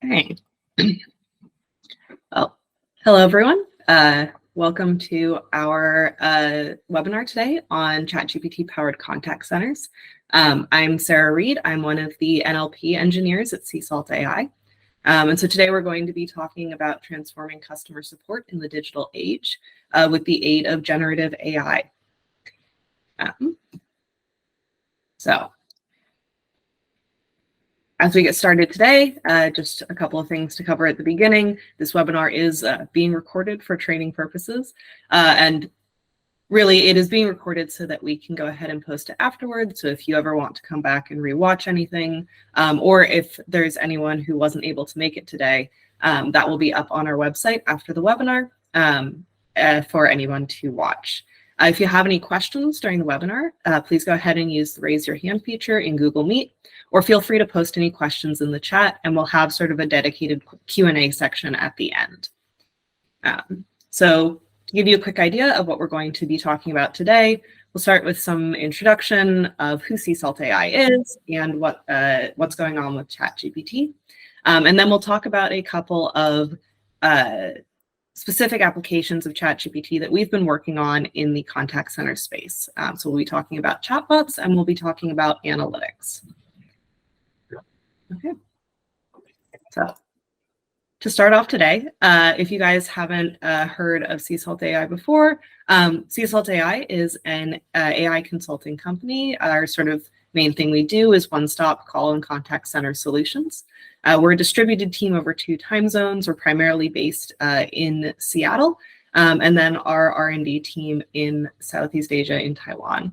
Hey. Well, hello, everyone. Welcome to our webinar today on ChatGPT-powered contact centers. I'm Sarah Reed. I'm one of the NLP engineers at Seasalt.ai. And so today we're going to be talking about transforming customer support in the digital age with the aid of generative AI. As we get started today, just a couple of things to cover at the beginning. This webinar is being recorded for training purposes, and really it is being recorded so that we can go ahead and post it afterwards. So if you ever want to come back and rewatch anything, or if there's anyone who wasn't able to make it today, that will be up on our website after the webinar for anyone to watch. If you have any questions during the webinar, please go ahead and use the raise your hand feature in Google Meet, or feel free to post any questions in the chat, and we'll have sort of a dedicated Q&A section at the end. So to give you a quick idea of what we're going to be talking about today, we'll start with some introduction of who Seasalt.ai is and what's going on with ChatGPT. And then we'll talk about a couple of specific applications of ChatGPT that we've been working on in the contact center space. So we'll be talking about chatbots, and we'll be talking about analytics. Okay. So to start off today, if you guys haven't heard of Seasalt.ai before, Seasalt.ai is an AI consulting company. Our sort of main thing we do is one-stop call and contact center solutions. We're a distributed team over 2 time zones. We're primarily based in Seattle, and then our R&D team in Southeast Asia in Taiwan.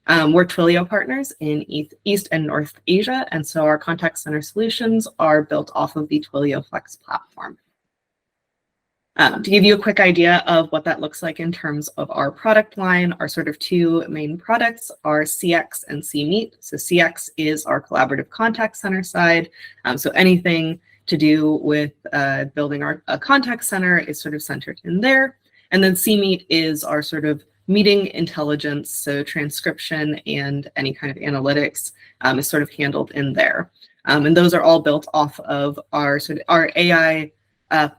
We're Twilio partners in East and North Asia, and so our contact center solutions are built off of the Twilio Flex platform. To give you a quick idea of what that looks like in terms of our product line, our sort of 2 main products are CX and CMeet. So CX is our collaborative contact center side. So anything to do with building a contact center is sort of centered in there. And then CMeet is our sort of meeting intelligence, so transcription and any kind of analytics is sort of handled in there. And those are all built off of our AI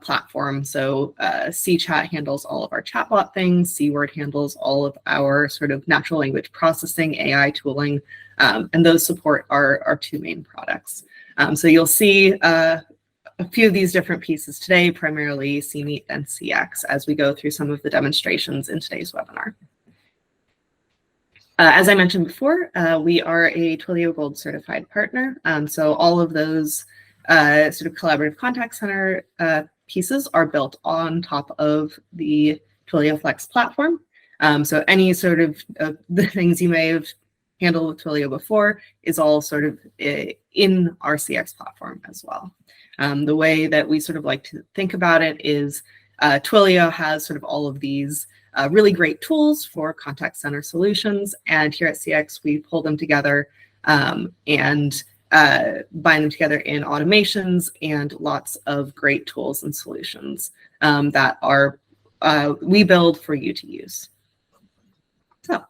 platform. So CChat handles all of our chatbot things. CWord handles all of our sort of natural language processing, AI tooling, and those support our 2 main products. So you'll see a few of these different pieces today, primarily CMeet and CX, as we go through some of the demonstrations in today's webinar. As I mentioned before, we are a Twilio Gold certified partner. So all of those sort of collaborative contact center pieces are built on top of the Twilio Flex platform. So any sort of the things you may have handled with Twilio before is all sort of in our CX platform as well. The way that we sort of like to think about it is Twilio has sort of all of these really great tools for contact center solutions, and here at CX we pull them together and bind them together in automations and lots of great tools and solutions that we build for you to use. So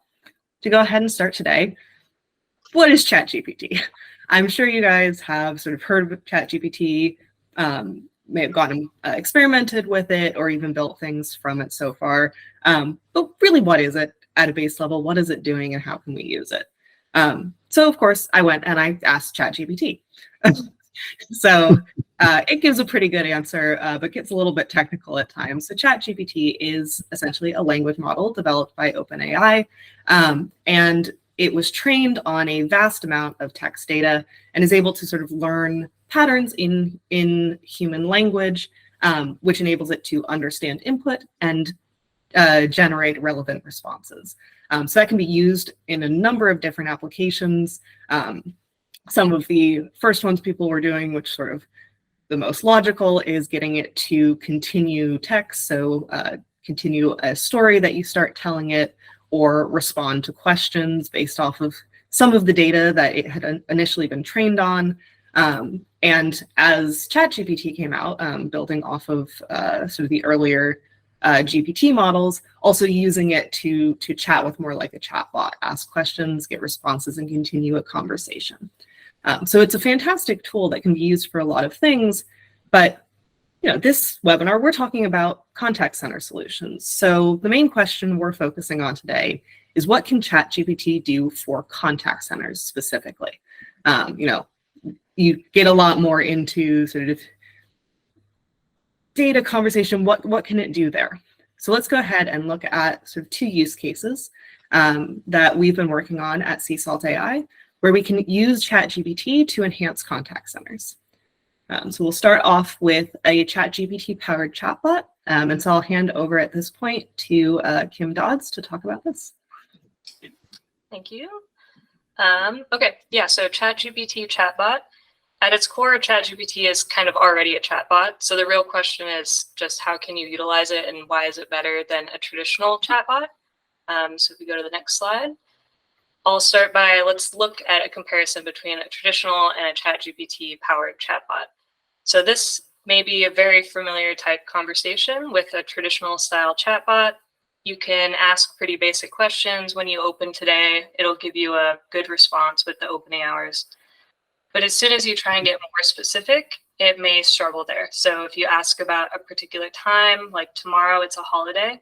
to go ahead and start today, what is ChatGPT? I'm sure you guys have sort of heard of ChatGPT, may have gone and experimented with it or even built things from it so far. But really, what is it at a base level? What is it doing and how can we use it? So of course, I went and I asked ChatGPT. So it gives a pretty good answer, but gets a little bit technical at times. So ChatGPT is essentially a language model developed by OpenAI, and it was trained on a vast amount of text data and is able to sort of learn patterns in human language, which enables it to understand input and generate relevant responses. So that can be used in a number of different applications. Some of the first ones people were doing, which sort of the most logical, is getting it to continue text. So continue a story that you start telling it, or respond to questions based off of some of the data that it had initially been trained on. And as ChatGPT came out, building off of sort of the earlier GPT models, also using it to chat with more like a chatbot, ask questions, get responses, and continue a conversation. So it's a fantastic tool that can be used for a lot of things, But this webinar, we're talking about contact center solutions. So the main question we're focusing on today is, what can ChatGPT do for contact centers specifically? You get a lot more into sort of data conversation. What can it do there? So let's go ahead and look at sort of two use cases that we've been working on at Seasalt.ai, where we can use ChatGPT to enhance contact centers. So we'll start off with a ChatGPT-powered chatbot. And so I'll hand over at this point to Kim Dodds to talk about this. Thank you. Okay, yeah, so ChatGPT chatbot. At its core, ChatGPT is kind of already a chatbot. So the real question is just how can you utilize it and why is it better than a traditional chatbot? So if we go to the next slide, I'll start by, let's look at a comparison between a traditional and a ChatGPT powered chatbot. So this may be a very familiar type conversation with a traditional style chatbot. You can ask pretty basic questions. When you open today, it'll give you a good response with the opening hours. But as soon as you try and get more specific, it may struggle there. So if you ask about a particular time, like tomorrow it's a holiday,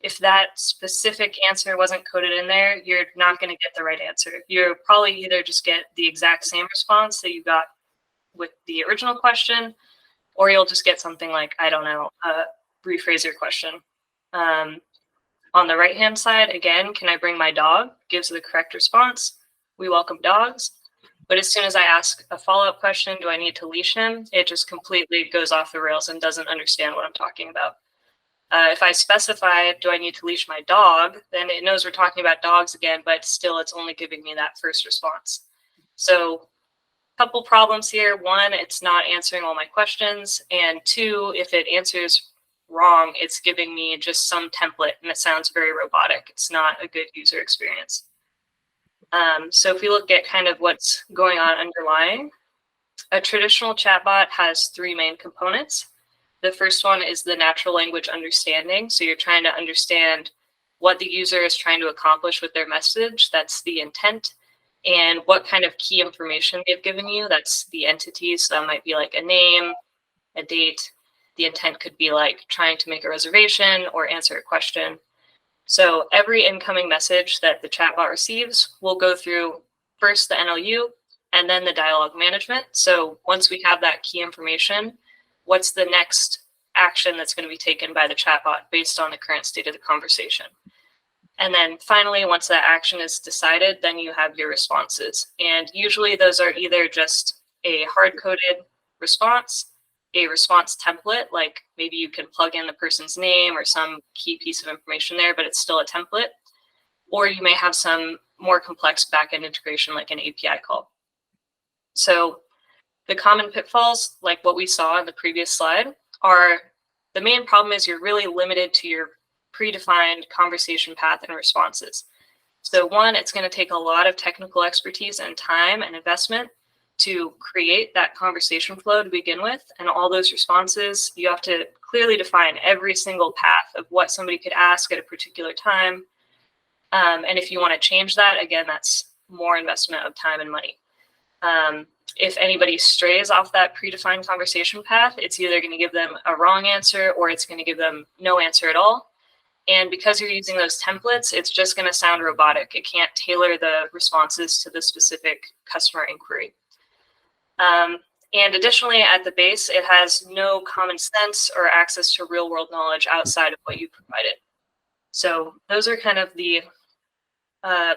if that specific answer wasn't coded in there, you're not going to get the right answer. You'll probably either just get the exact same response that you got with the original question, or you'll just get something like, I don't know, rephrase your question. On the right-hand side, again, can I bring my dog? Gives the correct response. We welcome dogs. But as soon as I ask a follow-up question, do I need to leash him? It just completely goes off the rails and doesn't understand what I'm talking about. If I specify, do I need to leash my dog, then it knows we're talking about dogs again, but still it's only giving me that first response. So a couple problems here. One, it's not answering all my questions. And two, if it answers wrong, it's giving me just some template and it sounds very robotic. It's not a good user experience. So if we look at kind of what's going on underlying, a traditional chatbot has three main components. The first one is the natural language understanding. So you're trying to understand what the user is trying to accomplish with their message. That's the intent. And what kind of key information they've given you. That's the entities. So that might be like a name, a date. The intent could be like trying to make a reservation or answer a question. So every incoming message that the chatbot receives will go through first the NLU and then the dialogue management. So once we have that key information, what's the next action that's going to be taken by the chatbot based on the current state of the conversation? And then finally, once that action is decided, then you have your responses. And usually those are either just a hard-coded response, a response template, like maybe you can plug in the person's name or some key piece of information there, but it's still a template. Or you may have some more complex backend integration like an API call. So the common pitfalls, like what we saw in the previous slide, are the main problem is you're really limited to your predefined conversation path and responses. So one, it's going to take a lot of technical expertise and time and investment to create that conversation flow to begin with. And all those responses, you have to clearly define every single path of what somebody could ask at a particular time. And if you want to change that, again, that's more investment of time and money. If anybody strays off that predefined conversation path, it's either going to give them a wrong answer or it's going to give them no answer at all. And because you're using those templates, it's just going to sound robotic. It can't tailor the responses to the specific customer inquiry. And additionally, at the base, it has no common sense or access to real world knowledge outside of what you provided. So those are kind of the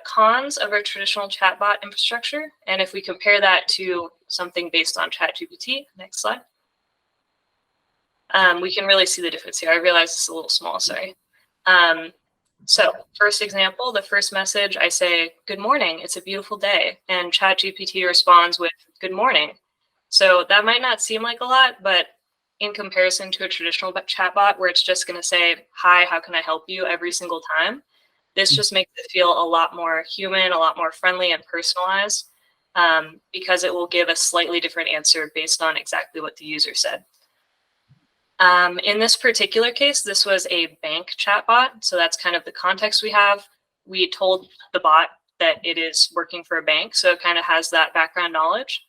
cons of a traditional chatbot infrastructure. And if we compare that to something based on ChatGPT, next slide, we can really see the difference here. I realize it's a little small, sorry. So first example, the first message, I say, good morning, it's a beautiful day. And ChatGPT responds with good morning. So that might not seem like a lot, but in comparison to a traditional chatbot where it's just going to say, hi, how can I help you every single time? This just makes it feel a lot more human, a lot more friendly and personalized because it will give a slightly different answer based on exactly what the user said. In this particular case, this was a bank chatbot. So that's kind of the context we have. We told the bot that it is working for a bank. So it kind of has that background knowledge.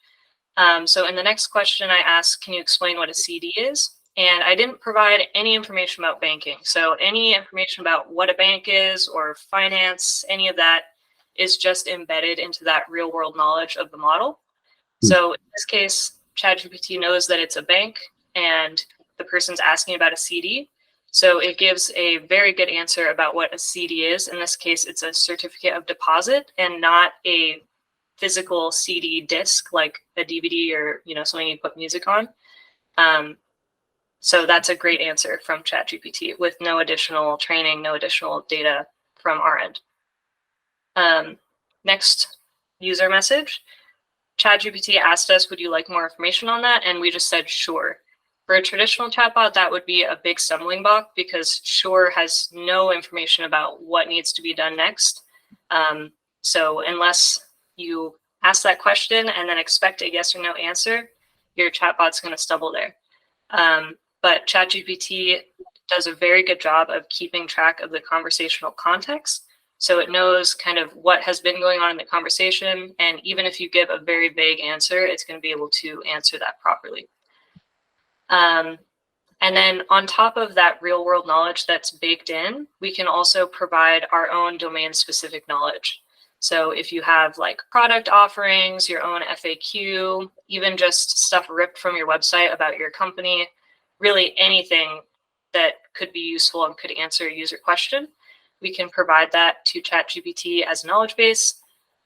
So in the next question, I asked, can you explain what a CD is? And I didn't provide any information about banking. So any information about what a bank is or finance, any of that is just embedded into that real world knowledge of the model. So in this case, ChatGPT knows that it's a bank and the person's asking about a CD. So it gives a very good answer about what a CD is. In this case, it's a certificate of deposit and not a physical CD disc like a DVD or something you put music on. So that's a great answer from ChatGPT with no additional training, no additional data from our end. Next user message. ChatGPT asked us, would you like more information on that? And we just said, sure. For a traditional chatbot, that would be a big stumbling block because sure has no information about what needs to be done next. So unless you ask that question and then expect a yes or no answer, your chatbot's going to stumble there. But ChatGPT does a very good job of keeping track of the conversational context. So it knows kind of what has been going on in the conversation. And even if you give a very vague answer, it's going to be able to answer that properly. And then on top of that real world knowledge that's baked in, we can also provide our own domain specific knowledge. So if you have like product offerings, your own FAQ, even just stuff ripped from your website about your company, really anything that could be useful and could answer a user question, we can provide that to ChatGPT as a knowledge base,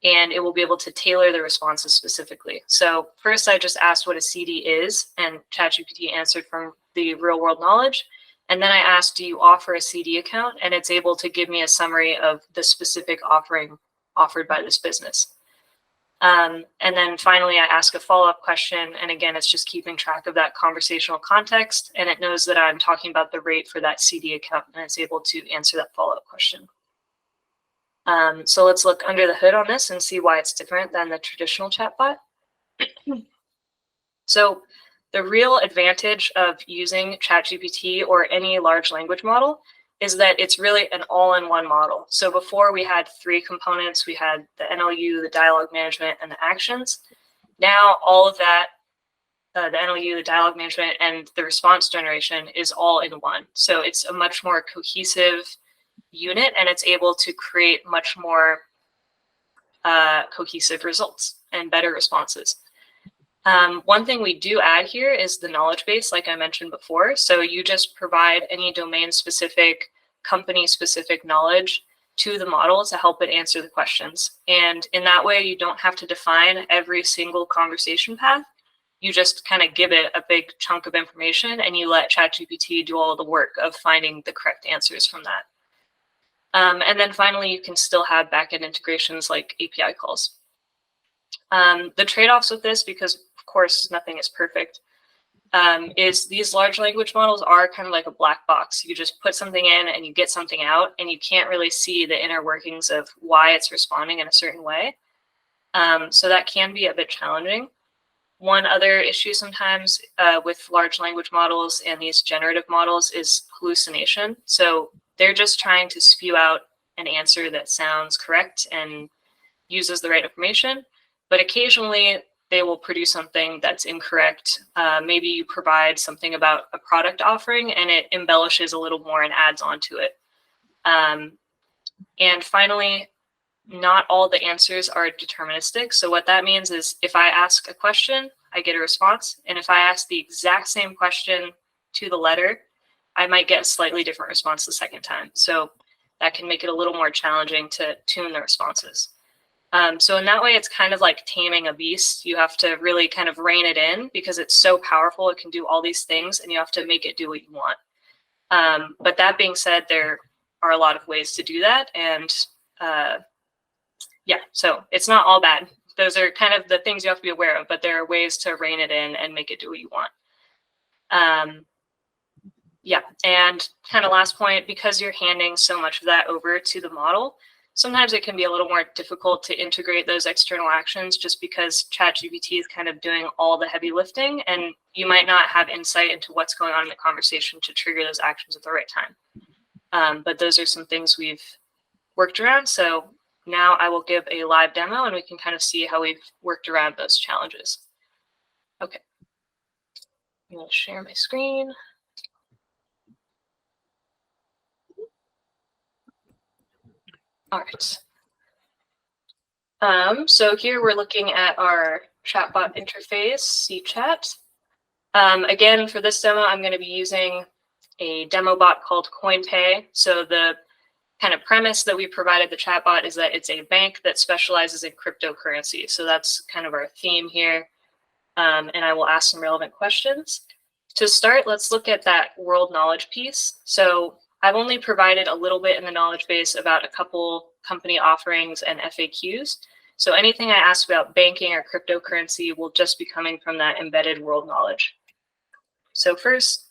and it will be able to tailor the responses specifically. So first I just asked what a CD is, and ChatGPT answered from the real world knowledge. And then I asked, do you offer a CD account? And it's able to give me a summary of the specific offering offered by this business. And then finally, I ask a follow-up question. And again, it's just keeping track of that conversational context. And it knows that I'm talking about the rate for that CD account, and it's able to answer that follow-up question. So let's look under the hood on this and see why it's different than the traditional chatbot. So the real advantage of using ChatGPT or any large language model is that it's really an all-in-one model. So before we had three components, we had the NLU, the dialogue management, and the actions. Now all of that, the NLU, the dialogue management, and the response generation is all in one. So it's a much more cohesive unit, and it's able to create much more cohesive results and better responses. One thing we do add here is the knowledge base, like I mentioned before. So you just provide any domain-specific, company-specific knowledge to the model to help it answer the questions. And in that way, you don't have to define every single conversation path. You just kind of give it a big chunk of information, and you let ChatGPT do all the work of finding the correct answers from that. And then finally, you can still have backend integrations like API calls. The trade-offs with this, because of course nothing is perfect, is these large language models are kind of like a black box. You just put something in and you get something out, and you can't really see the inner workings of why it's responding in a certain way. So that can be a bit challenging. One other issue sometimes with large language models and these generative models is hallucination. So they're just trying to spew out an answer that sounds correct and uses the right information, but occasionally they will produce something that's incorrect. Maybe you provide something about a product offering and it embellishes a little more and adds on to it. And finally, not all the answers are deterministic. So what that means is if I ask a question, I get a response. And if I ask the exact same question to the letter, I might get a slightly different response the second time. So that can make it a little more challenging to tune the responses. So in that way, it's kind of like taming a beast. You have to really kind of rein it in because it's so powerful. It can do all these things, and you have to make it do what you want. But that being said, there are a lot of ways to do that. And yeah, so it's not all bad. Those are kind of the things you have to be aware of, but there are ways to rein it in and make it do what you want. Yeah, and kind of last point, because you're handing so much of that over to the model, sometimes it can be a little more difficult to integrate those external actions just because ChatGPT is kind of doing all the heavy lifting, and you might not have insight into what's going on in the conversation to trigger those actions at the right time. But those are some things we've worked around. So now I will give a live demo and we can kind of see how we've worked around those challenges. I'm going to share my screen. All right. So here we're looking at our chatbot interface, CChat. Again, for this demo, I'm going to be using a demo bot called CoinPay. So the kind of premise that we provided the chatbot is that it's a bank that specializes in cryptocurrency. So that's kind of our theme here. And I will ask some relevant questions. To start, let's look at that world knowledge piece. So I've only provided a little bit in the knowledge base about a couple company offerings and FAQs. So anything I ask about banking or cryptocurrency will just be coming from that embedded world knowledge. So first,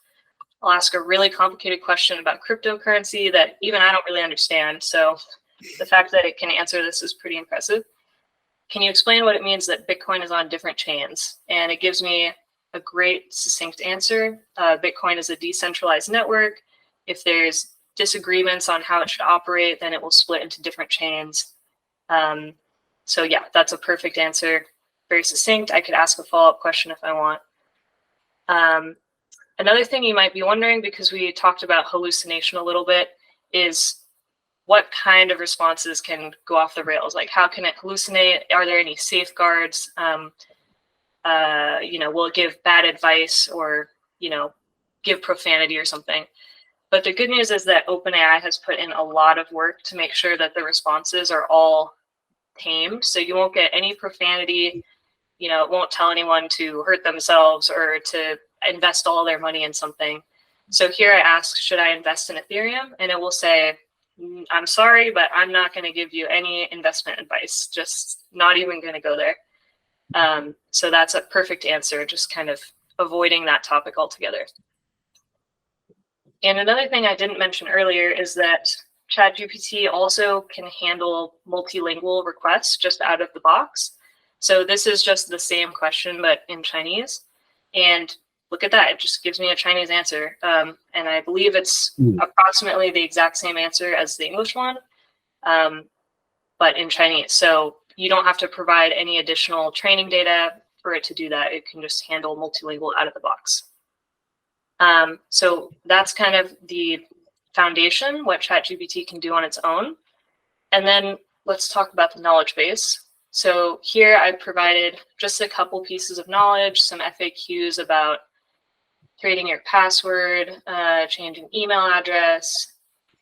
I'll ask a really complicated question about cryptocurrency that even I don't really understand. So the fact that it can answer this is pretty impressive. Can you explain what it means that Bitcoin is on different chains? And it gives me a great succinct answer. Bitcoin is a decentralized network. If there's disagreements on how it should operate, then it will split into different chains. So yeah, that's a perfect answer. Very succinct. I could ask a follow-up question if I want. Another thing you might be wondering, because we talked about hallucination a little bit, is what kind of responses can go off the rails? Like, how can it hallucinate? Are there any safeguards? Will it give bad advice or, give profanity or something? But the good news is that OpenAI has put in a lot of work to make sure that the responses are all tamed. So you won't get any profanity. It won't tell anyone to hurt themselves or to invest all their money in something. So here I ask, should I invest in Ethereum? And it will say, I'm sorry, but I'm not going to give you any investment advice. Just not even going to go there. So that's a perfect answer, just kind of avoiding that topic altogether. And another thing I didn't mention earlier is that ChatGPT also can handle multilingual requests just out of the box. So this is just the same question, but in Chinese. And look at that, it just gives me a Chinese answer. And I believe it's approximately the exact same answer as the English one, but in Chinese. So you don't have to provide any additional training data for it to do that. It can just handle multilingual out of the box. So that's kind of the foundation, what ChatGPT can do on its own. And then let's talk about the knowledge base. So here I've provided just a couple pieces of knowledge, some FAQs about creating your password, changing email address,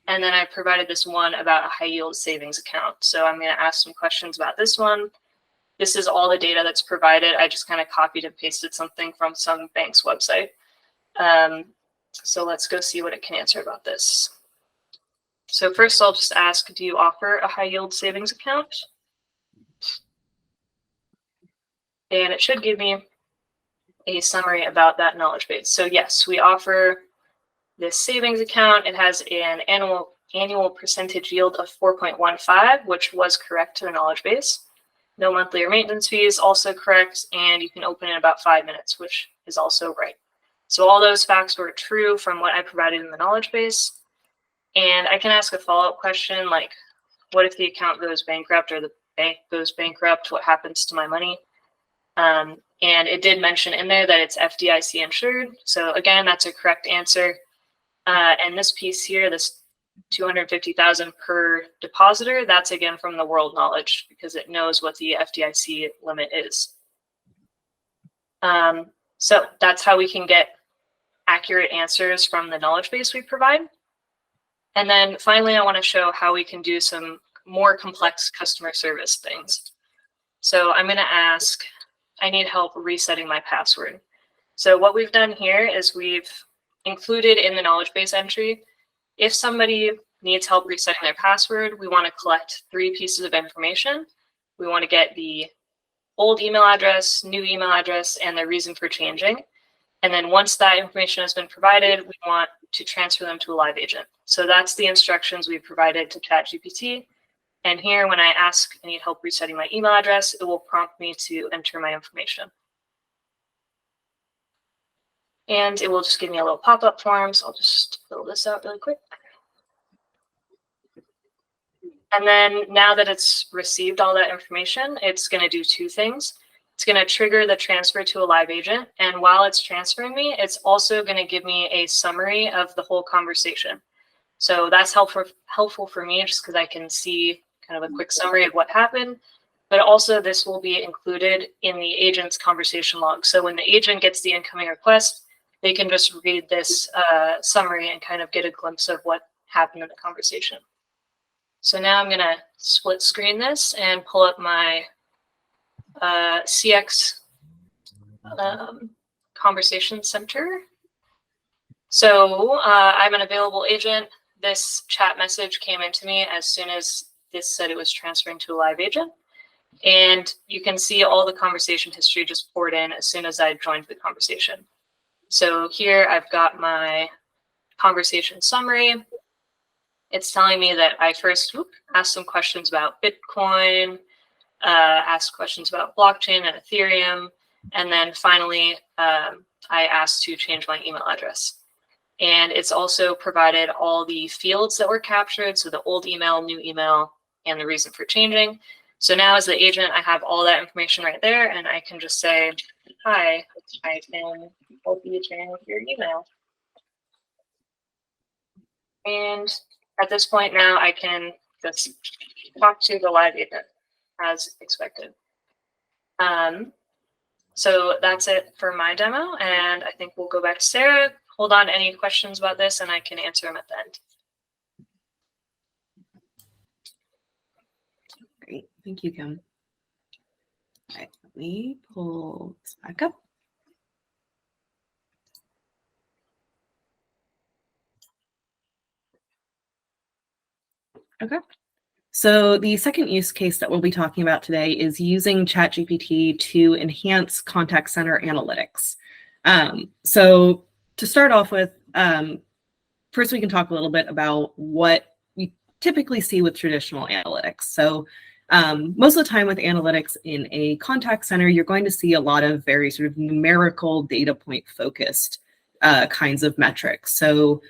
and then I provided this one about a high yield savings account. So I'm going to ask some questions about this one. This is all the data that's provided. I just kind of copied and pasted something from some bank's website. So let's go see what it can answer about this. So first I'll just ask, do you offer a high yield savings account? And it should give me a summary about that knowledge base. So yes, we offer this savings account. It has an annual percentage yield of 4.15, which was correct to the knowledge base. No monthly or maintenance fees, also correct. And you can open in about 5 minutes, which is also right. So all those facts were true from what I provided in the knowledge base. And I can ask a follow-up question like, what if the account goes bankrupt or the bank goes bankrupt? What happens to my money? And it did mention in there that it's FDIC insured. So again, that's a correct answer. And this piece here, this 250,000 per depositor, that's again from the world knowledge because it knows what the FDIC limit is. So that's how we can get accurate answers from the knowledge base we provide. And then finally, I want to show how we can do some more complex customer service things. So I'm going to ask, I need help resetting my password. So what we've done here is we've included in the knowledge base entry, if somebody needs help resetting their password, we want to collect 3 pieces of information. We want to get the old email address, new email address, and the reason for changing. And then once that information has been provided, we want to transfer them to a live agent. So that's the instructions we provided to ChatGPT. And here, when I ask, I need help resetting my email address, it will prompt me to enter my information. And it will just give me a little pop-up form. So I'll just fill this out really quick. And then now that it's received all that information, it's going to do 2 things. It's it's going to trigger the transfer to a live agent. And while it's transferring me, it's also going to give me a summary of the whole conversation. So that's helpful for me just because I can see kind of a quick summary of what happened. But also this will be included in the agent's conversation log. So when the agent gets the incoming request, they can just read this summary and kind of get a glimpse of what happened in the conversation. So now I'm going to split screen this and pull up my CX Conversation Center. So I'm an available agent. This chat message came into me as soon as this said it was transferring to a live agent. And you can see all the conversation history just poured in as soon as I joined the conversation. So here I've got my conversation summary. It's telling me that I first asked some questions about Bitcoin, asked questions about blockchain and Ethereum, and then finally I asked to change my email address. And it's also provided all the fields that were captured, so the old email, new email, and the reason for changing. So now as the agent, I have all that information right there, and I can just say, hi, I can help you change your email. And at this point now, I can just talk to the live agent as expected. So that's it for my demo, and I think we'll go back to Sarah. Hold on, any questions about this, and I can answer them at the end. Great, thank you, Kim. All right, let me pull this back up. Okay. So the second use case that we'll be talking about today is using ChatGPT to enhance contact center analytics. So to start off with, first we can talk a little bit about what we typically see with traditional analytics. So most of the time with analytics in a contact center, you're going to see a lot of very sort of numerical data point focused kinds of metrics. So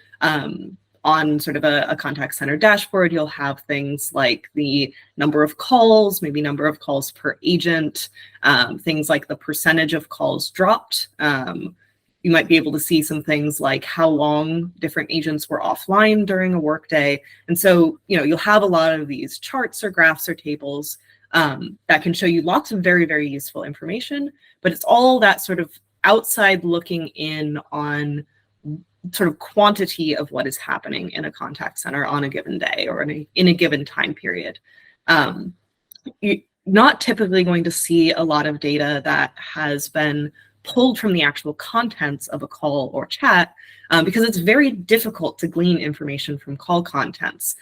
on sort of a contact center dashboard, you'll have things like the number of calls, maybe number of calls per agent, things like the percentage of calls dropped. You might be able to see some things like how long different agents were offline during a workday. And so, you'll have a lot of these charts or graphs or tables that can show you lots of very, very useful information, but it's all that sort of outside looking in on sort of quantity of what is happening in a contact center on a given day or in a given time period. You're not typically going to see a lot of data that has been pulled from the actual contents of a call or chat because it's very difficult to glean information from call contents.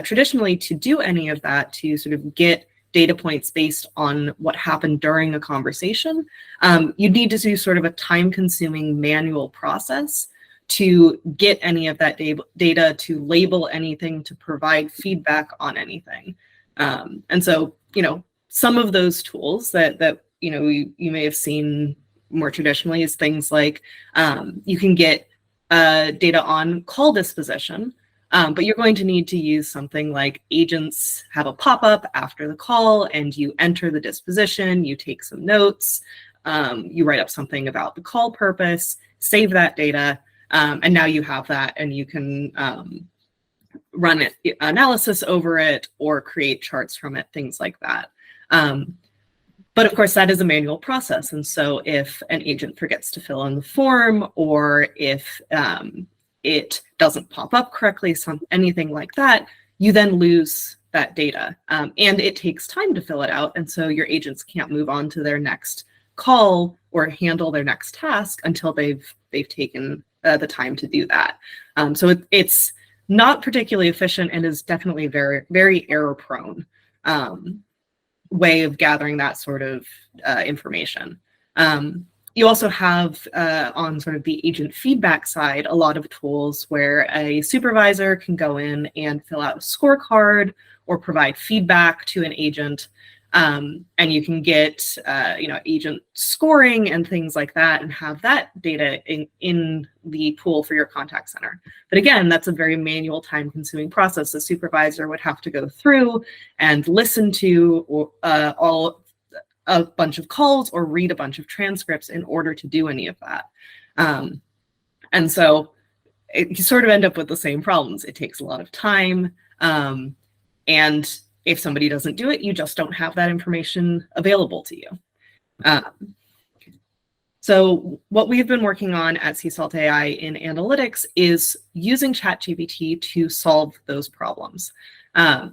Traditionally, to do any of that, to sort of get data points based on what happened during a conversation, you need to do sort of a time-consuming manual process to get any of that data, to label anything, to provide feedback on anything. And so, some of those tools that you may have seen more traditionally is things like you can get data on call disposition. But you're going to need to use something like agents have a pop-up after the call and you enter the disposition, you take some notes, you write up something about the call purpose, save that data, and now you have that and you can run analysis over it or create charts from it, things like that. But of course, that is a manual process. And so if an agent forgets to fill in the form or if it doesn't pop up correctly, anything like that, you then lose that data. And it takes time to fill it out. And so your agents can't move on to their next call or handle their next task until they've taken the time to do that. So it's not particularly efficient and is definitely very, very error prone way of gathering that sort of information. You also have on sort of the agent feedback side, a lot of tools where a supervisor can go in and fill out a scorecard or provide feedback to an agent. And you can get, agent scoring and things like that and have that data in the pool for your contact center. But again, that's a very manual, time-consuming process. The supervisor would have to go through and listen to all a bunch of calls or read a bunch of transcripts in order to do any of that. And so you sort of end up with the same problems. It takes a lot of time. And if somebody doesn't do it, you just don't have that information available to you. So what we've been working on at Seasalt.ai in analytics is using ChatGPT to solve those problems.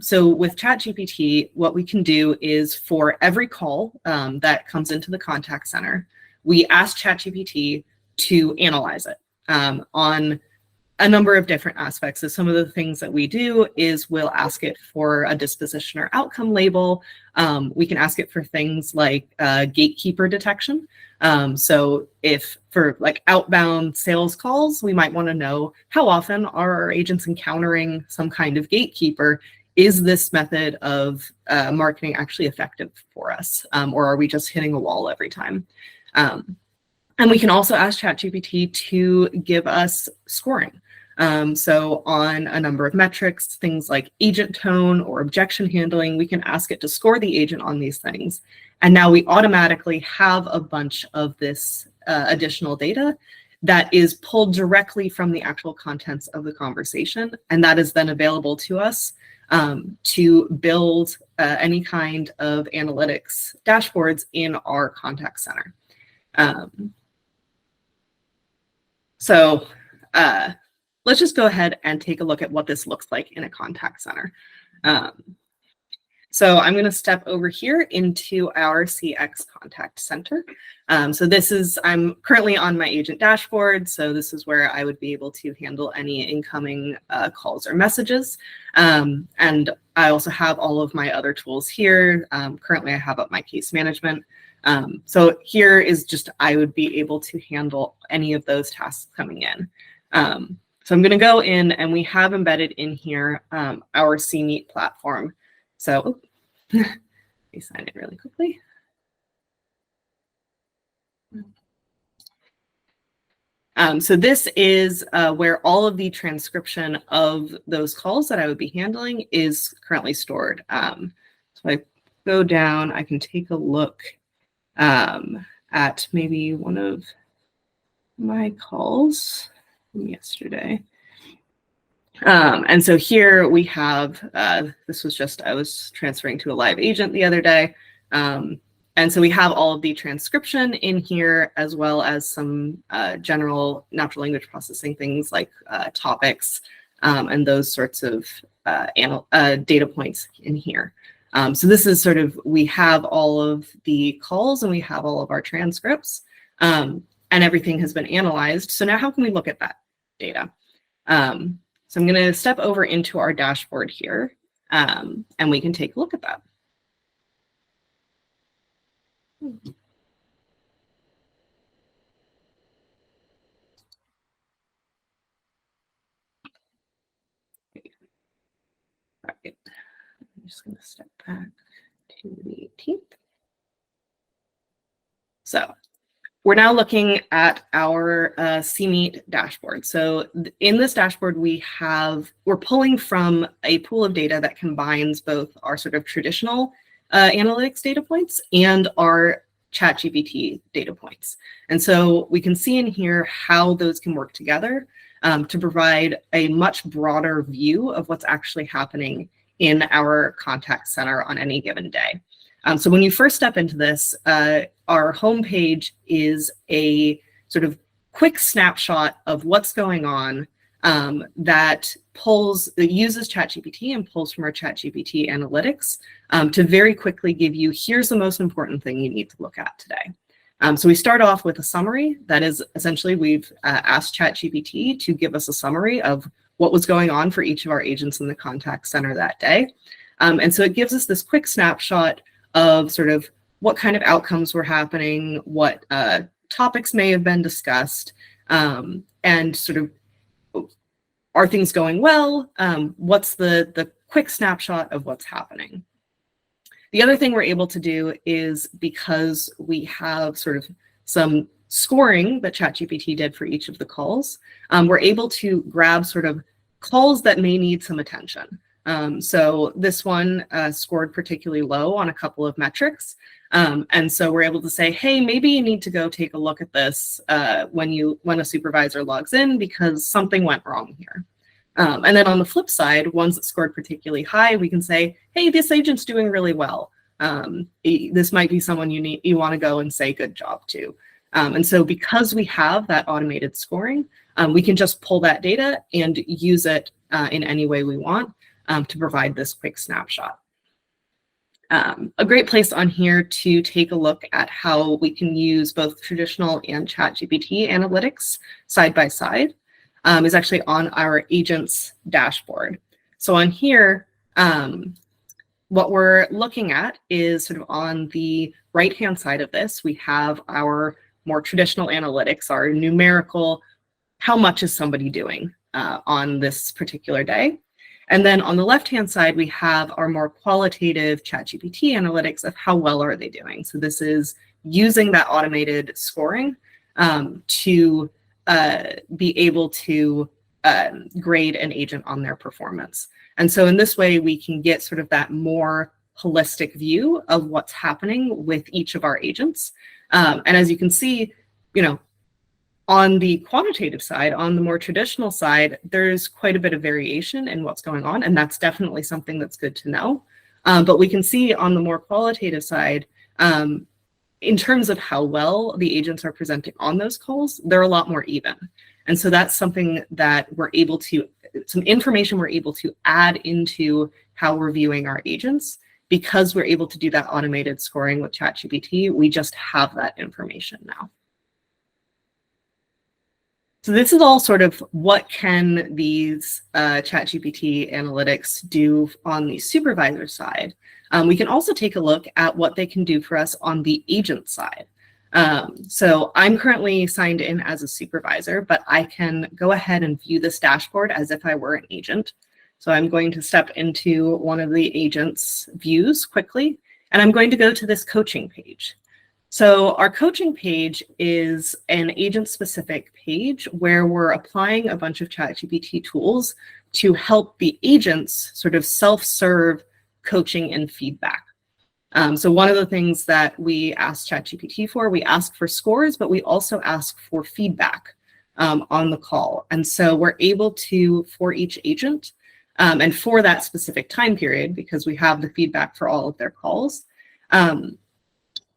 So with ChatGPT, what we can do is for every call that comes into the contact center, we ask ChatGPT to analyze it on a number of different aspects. So some of the things that we do is we'll ask it for a disposition or outcome label. We can ask it for things like gatekeeper detection. So if for like outbound sales calls, we might want to know how often are our agents encountering some kind of gatekeeper. Is this method of marketing actually effective for us? Or are we just hitting a wall every time? And we can also ask ChatGPT to give us scoring. So on a number of metrics, things like agent tone or objection handling, we can ask it to score the agent on these things. And now we automatically have a bunch of this additional data that is pulled directly from the actual contents of the conversation. And that is then available to us to build any kind of analytics dashboards in our contact center. So let's just go ahead and take a look at what this looks like in a contact center. So I'm going to step over here into our CX contact center. So this is, I'm currently on my agent dashboard. So this is where I would be able to handle any incoming calls or messages. And I also have all of my other tools here. Currently I have up my case management. So here is just, I would be able to handle any of those tasks coming in. So I'm going to go in and we have embedded in here our CMeet platform. So let me sign in really quickly. So this is where all of the transcription of those calls that I would be handling is currently stored. So I go down, I can take a look at maybe one of my calls from yesterday. And so here we have, this was just, I was transferring to a live agent the other day. And so we have all of the transcription in here, as well as some general natural language processing things like topics and those sorts of data points in here. So this is sort of, we have all of the calls and we have all of our transcripts and everything has been analyzed. So now how can we look at that data? So I'm going to step over into our dashboard here and we can take a look at that. All right. I'm just going to step back to the 18th. So we're now looking at our CMeet dashboard. So in this dashboard, we're pulling from a pool of data that combines both our sort of traditional analytics data points and our ChatGPT data points. And so we can see in here how those can work together to provide a much broader view of what's actually happening in our contact center on any given day. So when you first step into this, our homepage is a sort of quick snapshot of what's going on that uses ChatGPT and pulls from our ChatGPT analytics to very quickly give you, here's the most important thing you need to look at today. So we start off with a summary. That is essentially, we've asked ChatGPT to give us a summary of what was going on for each of our agents in the contact center that day. And so it gives us this quick snapshot of sort of what kind of outcomes were happening, what topics may have been discussed, and sort of, are things going well? What's the quick snapshot of what's happening? The other thing we're able to do is, because we have sort of some scoring that ChatGPT did for each of the calls, we're able to grab sort of calls that may need some attention. So this one scored particularly low on a couple of metrics. And so we're able to say, hey, maybe you need to go take a look at this when a supervisor logs in because something went wrong here. And then on the flip side, ones that scored particularly high, we can say, hey, this agent's doing really well. This might be someone you want to go and say good job to. And so because we have that automated scoring, we can just pull that data and use it in any way we want to provide this quick snapshot. A great place on here to take a look at how we can use both traditional and ChatGPT analytics side by side is actually on our agents dashboard. So on here, what we're looking at is sort of on the right-hand side of this, we have our more traditional analytics, our numerical, how much is somebody doing on this particular day. And then on the left-hand side, we have our more qualitative ChatGPT analytics of how well are they doing. So this is using that automated scoring to be able to grade an agent on their performance. And so in this way, we can get sort of that more holistic view of what's happening with each of our agents. And as you can see, on the quantitative side, on the more traditional side, there's quite a bit of variation in what's going on, and that's definitely something that's good to know. But we can see on the more qualitative side, in terms of how well the agents are presenting on those calls, they're a lot more even. And so that's something that some information we're able to add into how we're viewing our agents. Because we're able to do that automated scoring with ChatGPT, we just have that information now. So this is all sort of what can these ChatGPT analytics do on the supervisor side. We can also take a look at what they can do for us on the agent side. So I'm currently signed in as a supervisor, but I can go ahead and view this dashboard as if I were an agent. So I'm going to step into one of the agent's views quickly, and I'm going to go to this coaching page. So our coaching page is an agent-specific page where we're applying a bunch of ChatGPT tools to help the agents sort of self-serve coaching and feedback. So one of the things that we ask ChatGPT for, we ask for scores, but we also ask for feedback on the call. And so we're able to, for each agent, and for that specific time period, because we have the feedback for all of their calls,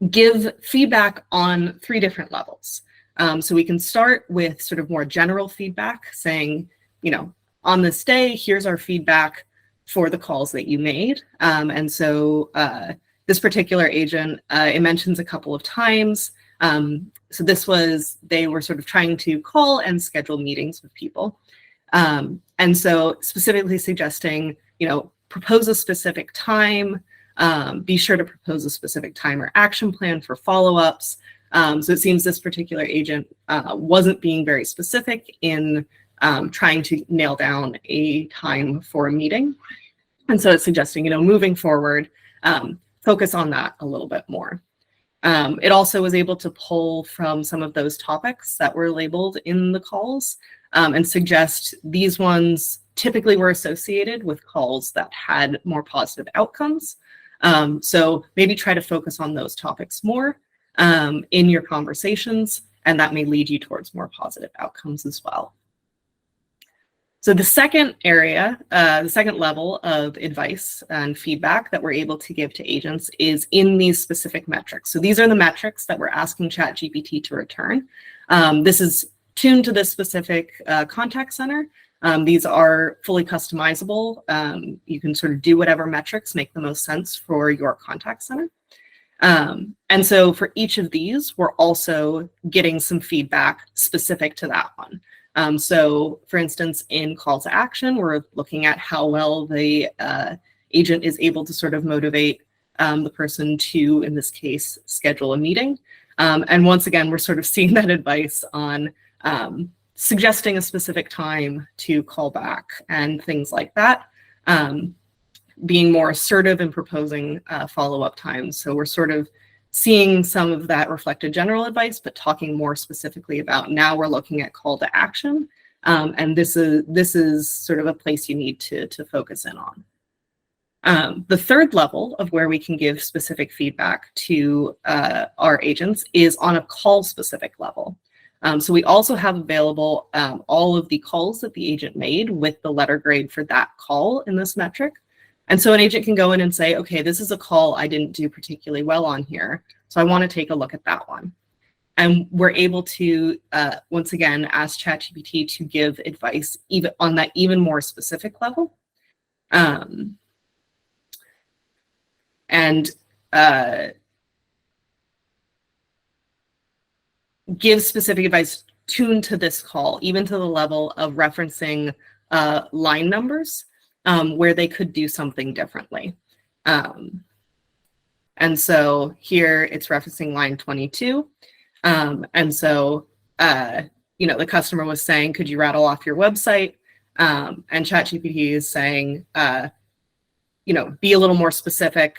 give feedback on 3 different levels. So we can start with sort of more general feedback saying, on this day, here's our feedback for the calls that you made. And so this particular agent, it mentions a couple of times. So they were sort of trying to call and schedule meetings with people. And so specifically suggesting, propose a specific time, be sure to propose a specific time or action plan for follow-ups. So it seems this particular agent wasn't being very specific in trying to nail down a time for a meeting. And so it's suggesting, moving forward, focus on that a little bit more. It also was able to pull from some of those topics that were labeled in the calls and suggest these ones typically were associated with calls that had more positive outcomes. So maybe try to focus on those topics more in your conversations, and that may lead you towards more positive outcomes as well. So the second area, the second level of advice and feedback that we're able to give to agents is in these specific metrics. So these are the metrics that we're asking ChatGPT to return. This is tuned to this specific contact center. These are fully customizable. You can sort of do whatever metrics make the most sense for your contact center. And so for each of these, we're also getting some feedback specific to that one. So for instance, in call to action, we're looking at how well the agent is able to sort of motivate the person to, in this case, schedule a meeting. And once again, we're sort of seeing that advice on suggesting a specific time to call back and things like that, being more assertive in proposing follow-up times. So we're sort of seeing some of that reflected general advice, but talking more specifically about now we're looking at call to action. And this is sort of a place you need to focus in on. The third level of where we can give specific feedback to our agents is on a call-specific level. So we also have available all of the calls that the agent made with the letter grade for that call in this metric. And so an agent can go in and say, okay, this is a call I didn't do particularly well on here, so I want to take a look at that one. And we're able to, once again, ask ChatGPT to give advice even on that even more specific level. And give specific advice tuned to this call, even to the level of referencing line numbers where they could do something differently. And so here it's referencing line 22. And so, the customer was saying, could you rattle off your website? And ChatGPT is saying, be a little more specific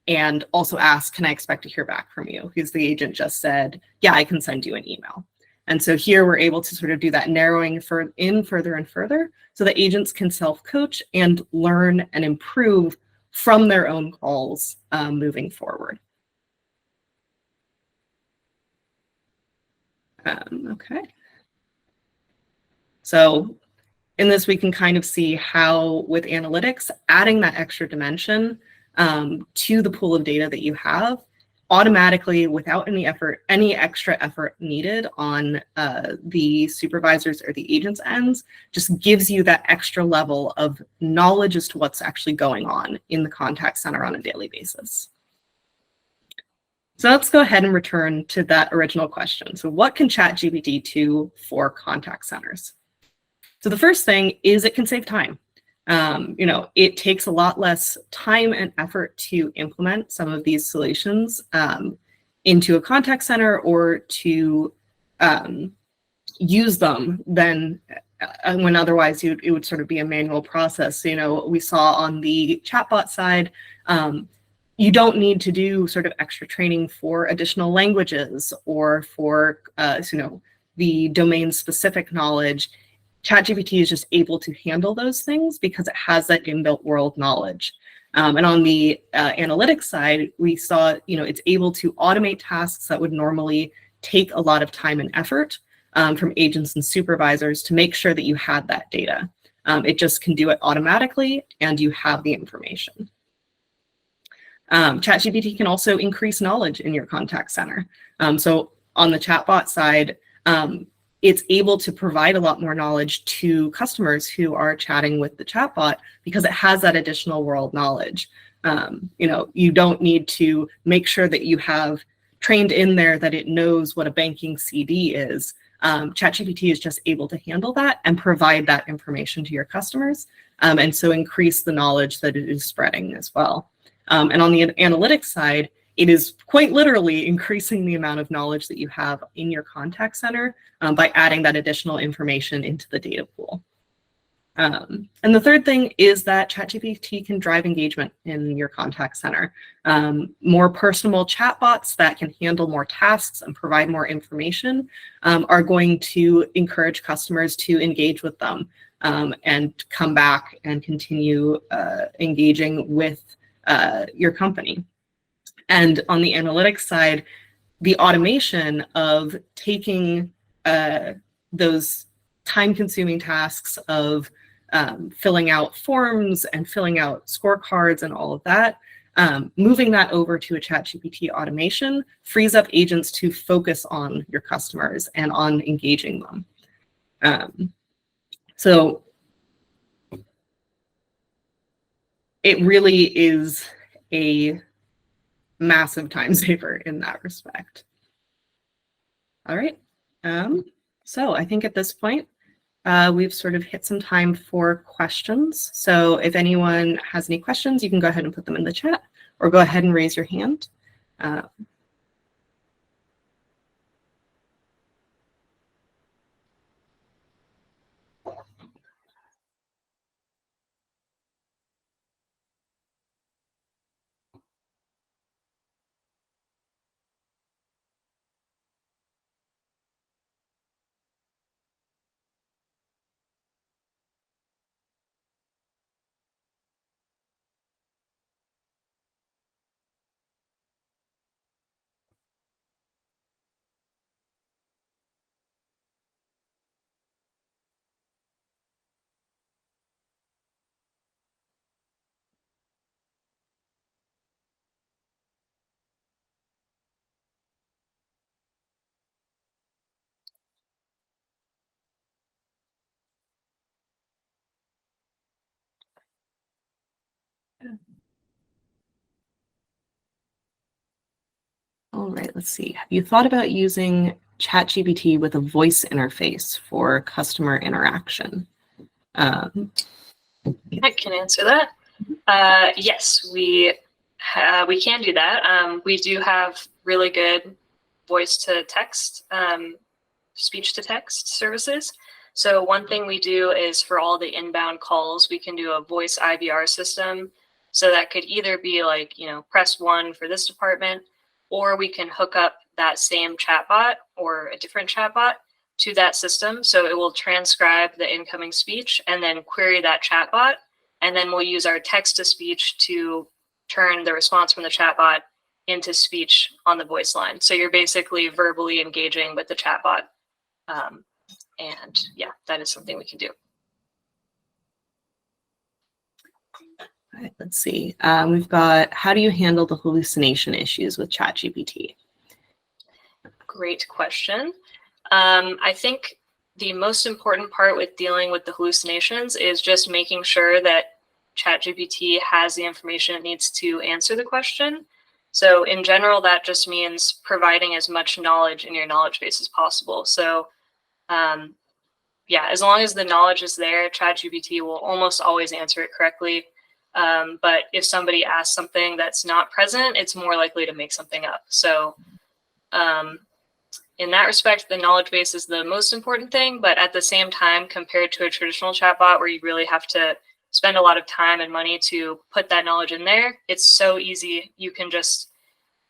and also ask, can I expect to hear back from you? Because the agent just said, yeah, I can send you an email. And so here we're able to sort of do that narrowing further and further so that agents can self-coach and learn and improve from their own calls moving forward. Okay. So in this, we can kind of see how with analytics, adding that extra dimension to the pool of data that you have automatically without any extra effort needed on the supervisors or the agent's ends, just gives you that extra level of knowledge as to what's actually going on in the contact center on a daily basis. So let's go ahead and return to that original question. So what can ChatGPT do for contact centers? So the first thing is it can save time. It takes a lot less time and effort to implement some of these solutions into a contact center or to use them than when otherwise it would sort of be a manual process. We saw on the chatbot side, you don't need to do sort of extra training for additional languages or for the domain-specific knowledge. ChatGPT is just able to handle those things because it has that inbuilt world knowledge. And on the analytics side, we saw, it's able to automate tasks that would normally take a lot of time and effort from agents and supervisors to make sure that you had that data. It just can do it automatically and you have the information. ChatGPT can also increase knowledge in your contact center. So on the chatbot side, it's able to provide a lot more knowledge to customers who are chatting with the chatbot because it has that additional world knowledge. You don't need to make sure that you have trained in there that it knows what a banking CD is. ChatGPT is just able to handle that and provide that information to your customers, and so increase the knowledge that it is spreading as well. And on the analytics side, it is quite literally increasing the amount of knowledge that you have in your contact center by adding that additional information into the data pool. And the third thing is that ChatGPT can drive engagement in your contact center. More personable chatbots that can handle more tasks and provide more information are going to encourage customers to engage with them and come back and continue engaging with your company. And on the analytics side, the automation of taking those time-consuming tasks of filling out forms and filling out scorecards and all of that, moving that over to a ChatGPT automation frees up agents to focus on your customers and on engaging them. So it really is a massive time saver in that respect. All right. So I think at this point, we've sort of hit some time for questions. So if anyone has any questions, you can go ahead and put them in the chat or go ahead and raise your hand. All right, let's see. Have you thought about using ChatGPT with a voice interface for customer interaction? I can answer that. Yes, we can do that. We do have really good voice to text, speech to text services. So one thing we do is for all the inbound calls, we can do a voice IVR system. So that could either be like, press 1 for this department, or we can hook up that same chatbot or a different chatbot to that system. So it will transcribe the incoming speech and then query that chatbot. And then we'll use our text to speech to turn the response from the chatbot into speech on the voice line. So you're basically verbally engaging with the chatbot. And yeah, that is something we can do. All right, let's see. We've got, how do you handle the hallucination issues with ChatGPT? Great question. I think the most important part with dealing with the hallucinations is just making sure that ChatGPT has the information it needs to answer the question. So in general, that just means providing as much knowledge in your knowledge base as possible. So yeah, as long as the knowledge is there, ChatGPT will almost always answer it correctly. But if somebody asks something that's not present, it's more likely to make something up. So in that respect, the knowledge base is the most important thing. But at the same time, compared to a traditional chatbot where you really have to spend a lot of time and money to put that knowledge in there, it's so easy. You can just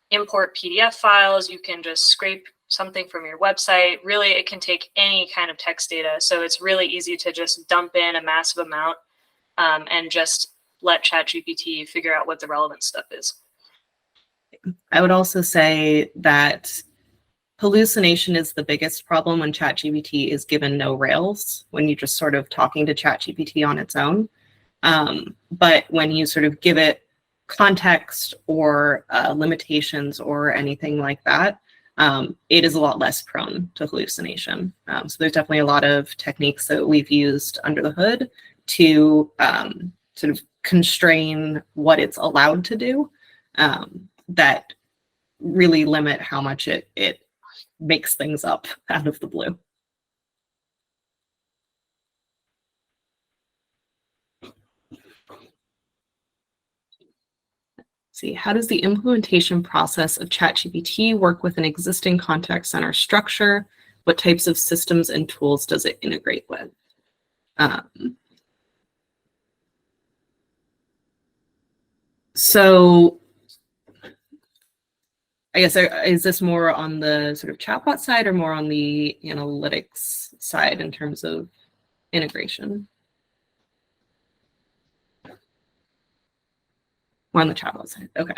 import PDF files. You can just scrape something from your website. Really, it can take any kind of text data. So it's really easy to just dump in a massive amount and just let ChatGPT figure out what the relevant stuff is. I would also say that hallucination is the biggest problem when ChatGPT is given no rails, when you're just sort of talking to ChatGPT on its own. But when you sort of give it context or limitations or anything like that, it is a lot less prone to hallucination. So there's definitely a lot of techniques that we've used under the hood to sort of constrain what it's allowed to do that really limit how much it makes things up out of the blue. See, how does the implementation process of ChatGPT work with an existing contact center structure? What types of systems and tools does it integrate with? So I guess, is this more on the sort of chatbot side or more on the analytics side in terms of integration? More on the chatbot side. Okay.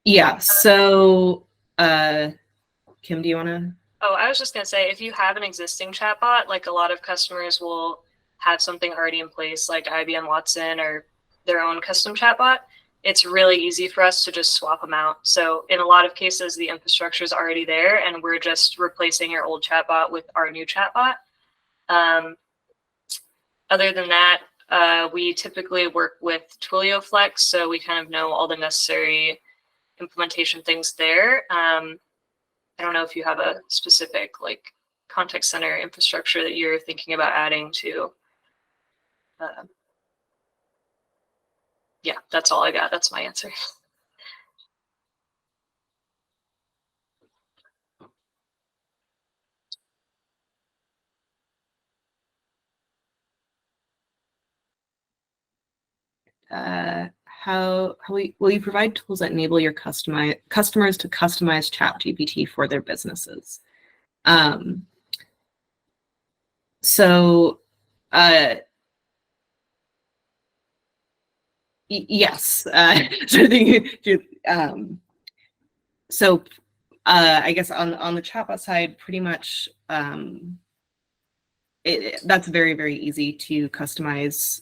Yeah. So, Kim, do you want to? Oh, I was just going to say, if you have an existing chatbot, like a lot of customers will have something already in place, like IBM Watson or their own custom chatbot, it's really easy for us to just swap them out. So in a lot of cases, the infrastructure is already there, and we're just replacing your old chatbot with our new chatbot. Other than that, we typically work with Twilio Flex, so we kind of know all the necessary implementation things there. I don't know if you have a specific like contact center infrastructure that you're thinking about adding to. Yeah, that's all I got. That's my answer. How will you provide tools that enable your customers to customize ChatGPT for their businesses? So yes. So I guess on the chatbot side, pretty much that's very, very easy to customize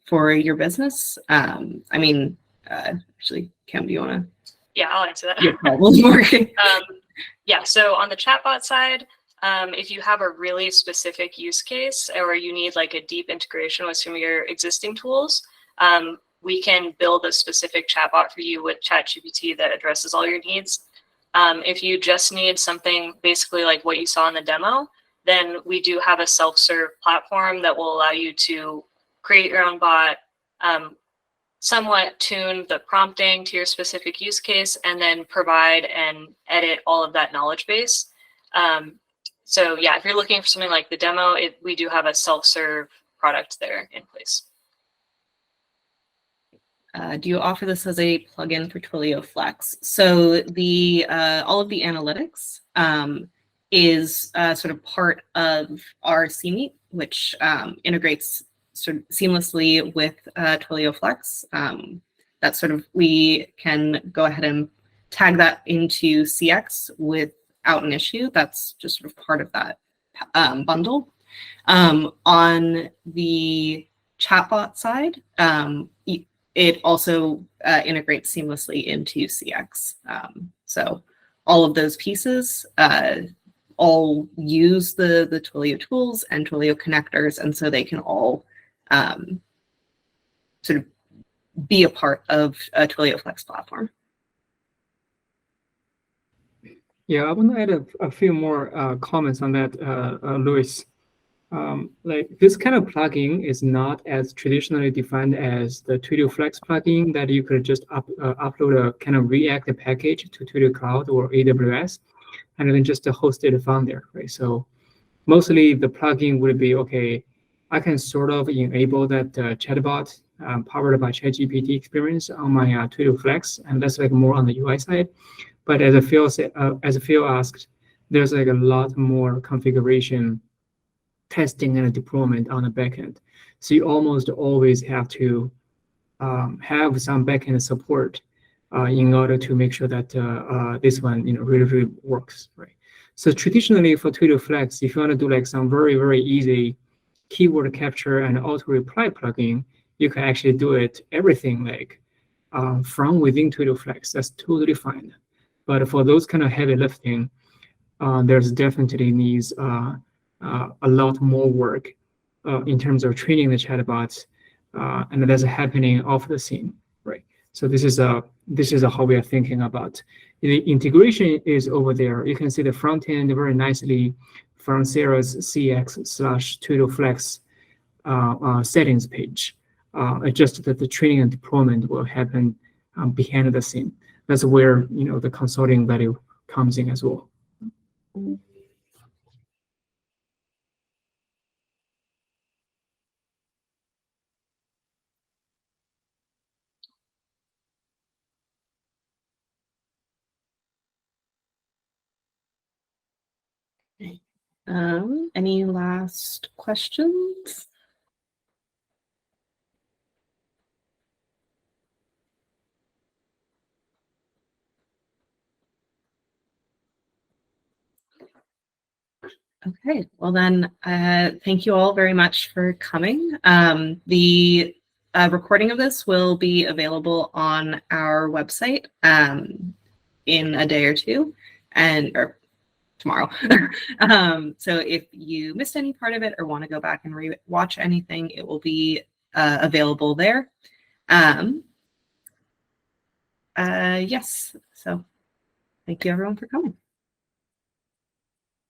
for your business. I mean, actually, Kim, do you want to? Yeah, I'll answer that. Your problem working. Yeah, so on the chatbot side, If you have a really specific use case or you need like a deep integration with some of your existing tools, we can build a specific chatbot for you with ChatGPT that addresses all your needs. If you just need something basically like what you saw in the demo, then we do have a self-serve platform that will allow you to create your own bot, somewhat tune the prompting to your specific use case, and then provide and edit all of that knowledge base. So yeah, if you're looking for something like the demo, we do have a self-serve product there in place. Do you offer this as a plugin for Twilio Flex? So the all of the analytics is sort of part of our CMeet, which integrates sort of seamlessly with Twilio Flex. That sort of, we can go ahead and tag that into CX without an issue. That's just sort of part of that bundle. On the chatbot side, it also integrates seamlessly into CX. So all of those pieces all use the Twilio tools and Twilio connectors, and so they can all sort of be a part of a Twilio Flex platform. Yeah, I want to add a few more comments on that, Louis. Like this kind of plugin is not as traditionally defined as the Twilio Flex plugin that you could just upload a kind of React package to Twilio Cloud or AWS, and then just host it from there, right? So mostly the plugin would be, okay, I can sort of enable that chatbot powered by ChatGPT experience on my Twilio Flex, and that's like more on the UI side. But as Phil asked, there's like a lot more configuration, testing, and deployment on the backend. So you almost always have to have some backend support in order to make sure that this one really works, right? So traditionally for Twilio Flex, if you want to do like some very, very easy keyword capture and auto reply plugin, you can actually do it everything like from within Twilio Flex. That's totally fine. But for those kind of heavy lifting, there's definitely needs a lot more work in terms of training the chatbots, and that's happening off the scene, right? So this is how we are thinking about the integration is over there. You can see the front end very nicely from Sarah's CX/Twilio Flex settings page. Just that the training and deployment will happen behind the scene. That's where the consulting value comes in as well. Any last questions? Okay, well then, thank you all very much for coming. The recording of this will be available on our website in a day or two, or tomorrow. So if you missed any part of it or want to go back and watch anything, it will be available there. Yes, so thank you everyone for coming.